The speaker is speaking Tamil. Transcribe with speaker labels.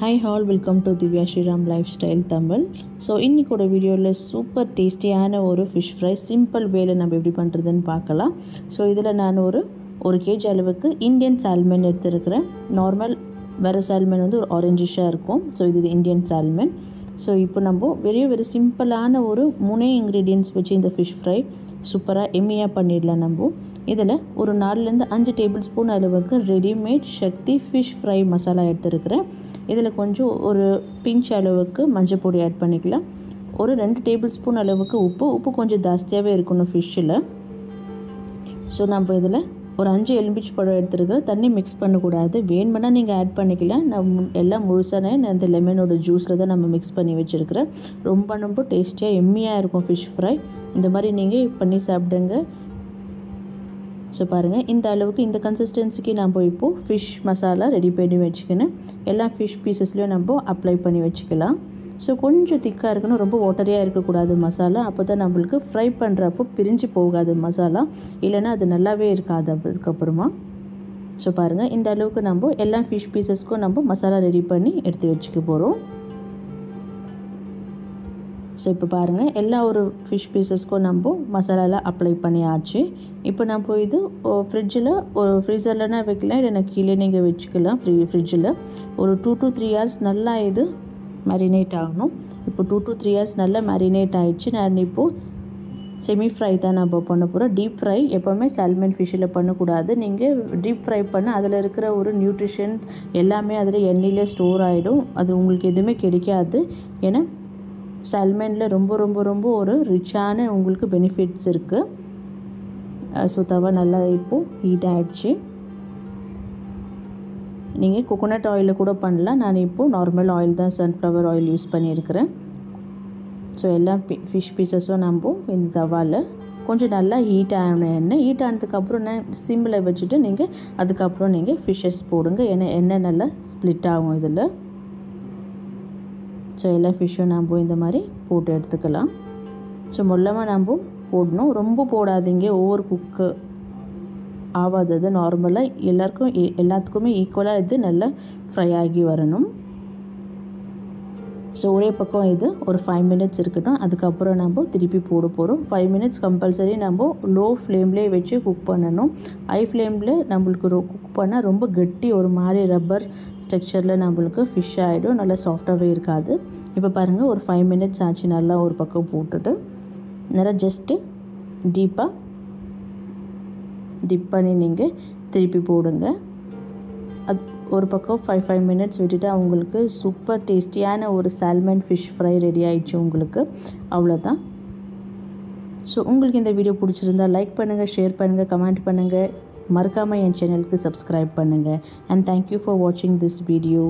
Speaker 1: Hi all, welcome to Divya Shriram Lifestyle Tamil. So இன்னைக்கோட வீடியோல சூப்பர் டேஸ்டியான ஒரு ஃபிஷ் ஃப்ரை சிம்பிள் வேல நம்ம எப்படி பண்றதுன்னு பார்க்கலாம். ஸோ இதில் நான் ஒரு கேஜி அளவுக்கு இந்தியன் சால்மன் எடுத்துருக்கிறேன். நார்மல் வேறு சால்மன் வந்து ஒரு ஆரஞ்சிஷாக இருக்கும். ஸோ இது இந்தியன் சால்மன். ஸோ இப்போ நம்ம வெரி சிம்பிளான ஒரு 3 இன்க்ரீடியன்ட்ஸ் வச்சு இந்த ஃபிஷ் ஃப்ரை சூப்பராக எம்மியாக பண்ணிடலாம். நம்ம இதில் ஒரு 4லேருந்து 5 டேபிள் ஸ்பூன் அளவுக்கு ரெடிமேட் சக்தி ஃபிஷ் ஃப்ரை மசாலா எடுத்துருக்கிறேன். இதில் கொஞ்சம் ஒரு பிஞ்ச் அளவுக்கு மஞ்சள் பொடி ஆட் பண்ணிக்கலாம். ஒரு 2 டேபிள் ஸ்பூன் அளவுக்கு உப்பு கொஞ்சம் ஜாஸ்தியாகவே இருக்கணும் ஃபிஷ்ஷில். ஸோ நம்ம இதில் ஒரு 5 எலுமிச்சை பழம் எடுத்துருக்கிறேன். தண்ணி மிக்ஸ் பண்ணக்கூடாது. வேணுமென்னா நீங்கள் ஆட் பண்ணிக்கலாம். எல்லாம் முழுசான இந்த லெமனோட ஜூஸில் தான் நம்ம மிக்ஸ் பண்ணி வச்சுருக்கிறேன். ரொம்ப டேஸ்டியாக எம்மியாக இருக்கும் ஃபிஷ் ஃப்ரை. இந்த மாதிரி நீங்கள் பண்ணி சாப்பிடுங்க. ஸோ பாருங்கள், இந்த அளவுக்கு இந்த கன்சிஸ்டன்சிக்கு நம்ம இப்போது ஃபிஷ் மசாலா ரெடி பண்ணி வச்சுக்கணும். எல்லா ஃபிஷ் பீசஸ்லையும் நம்ம அப்ளை பண்ணி வச்சுக்கலாம். ஸோ கொஞ்சம் திக்காக இருக்கணும், ரொம்ப வாட்டரியாக இருக்கக்கூடாது மசாலா. அப்போ தான் நம்மளுக்கு ஃப்ரை பண்ணுறப்போ பிரிஞ்சு போகாது மசாலா, இல்லைன்னா அது நல்லாவே இருக்காது அதுக்கப்புறமா. ஸோ பாருங்கள், இந்த அளவுக்கு நம்ம எல்லா ஃபிஷ் பீசஸ்க்கும் நம்ம மசாலா ரெடி பண்ணி எடுத்து வச்சுக்க போகிறோம். ஸோ இப்போ பாருங்கள், எல்லா ஒரு ஃபிஷ் பீசஸ்க்கும் நம்ம மசாலாலாம் அப்ளை பண்ணியாச்சு. இப்போ நம்ம இது ஃப்ரிட்ஜில் ஒரு ஃப்ரீசர்லனா வைக்கலாம், இல்லைன்னா கீழே நீங்கள் வச்சுக்கலாம். ஃப்ரிட்ஜில் ஒரு 2 to 3 hours நல்லா இது மேரினேட் ஆகணும். இப்போ 2 to 3 hours நல்லா மேரினேட் ஆகிடுச்சு. நான் இப்போது செமி ஃப்ரை தான் நம்ம பண்ண போகிறோம். டீப் ஃப்ரை எப்போவுமே சால்மன் ஃபிஷ்ஷில் பண்ணக்கூடாது. நீங்கள் டீப் ஃப்ரை பண்ண அதில் இருக்கிற ஒரு நியூட்ரிஷன் எல்லாமே அதில் எண்ணெயிலே ஸ்டோர் ஆகிடும். அது உங்களுக்கு எதுவுமே கிடைக்காது. ஏன்னா சால்மனில் ரொம்ப ஒரு ரிச்சான உங்களுக்கு பெனிஃபிட்ஸ் இருக்குது. ஸோ தவா நல்லா இப்போது ஹீட் ஆகிடுச்சு. நீங்கள் கோகோனட் ஆயிலில் கூட பண்ணலாம். நான் இப்போது நார்மல் ஆயில் தான், சன்ஃப்ளவர் ஆயில் யூஸ் பண்ணியிருக்கிறேன். ஸோ எல்லா ஃபிஷ் பீசஸும் நம்ம இந்த தவாவில் கொஞ்சம் நல்லா ஹீட் ஆன எண்ணெய் ஹீட் ஆனதுக்கப்புறம் சிம்மில் வச்சுட்டு நீங்கள் அதுக்கப்புறம் நீங்கள் ஃபிஷ்ஷஸ் போடுங்க. ஏன்னா எண்ணெய் நல்லா ஸ்ப்ளிட் ஆகும் இதில். ஸோ எல்லா ஃபிஷ்ஷும் நம்ம இந்த மாதிரி போட்டு எடுத்துக்கலாம். ஸோ மொல்லமாக நம்ம போடணும், ரொம்ப போடாதீங்க, ஓவர் குக்கு ஆகாதது. நார்மலாக எல்லாத்துக்குமே ஈக்குவலாக இது நல்லா ஃப்ரை ஆகி வரணும். ஸோ ஒரே பக்கம் இது ஒரு 5 minutes இருக்கட்டும். அதுக்கப்புறம் நம்ம திருப்பி போட போகிறோம். 5 minutes கம்பல்சரி நம்ம லோ ஃப்ளேம்லேயே வச்சு குக் பண்ணணும். ஹை ஃப்ளேமில் நம்மளுக்கு குக் பண்ணால் ரொம்ப கட்டி ஒரு மாதிரி ரப்பர் ஸ்ட்ரக்சரில் நம்மளுக்கு ஃபிஷ் ஆகிடும், நல்லா சாஃப்டாகவே இருக்காது. இப்போ பாருங்கள், ஒரு 5 minutes ஆச்சு. நல்லா ஒரு பக்கம் போட்டுட்டு நல்லா ஜஸ்ட்டு டிப் பண்ணி நீங்கள் திருப்பி போடுங்க. அது ஒரு பக்கம் 5 minutes விட்டுட்டு அவங்களுக்கு சூப்பர் டேஸ்டியான ஒரு சால்மன் ஃபிஷ் ஃப்ரை ரெடி ஆகிடுச்சு உங்களுக்கு. அவ்வளோதான். ஸோ உங்களுக்கு இந்த வீடியோ பிடிச்சிருந்தா லைக் பண்ணுங்கள், ஷேர் பண்ணுங்கள், கமெண்ட் பண்ணுங்கள். மறக்காமல் என் சேனலுக்கு சப்ஸ்கிரைப் பண்ணுங்கள். அண்ட் தேங்க்யூ ஃபார் வாட்சிங் திஸ் வீடியோ.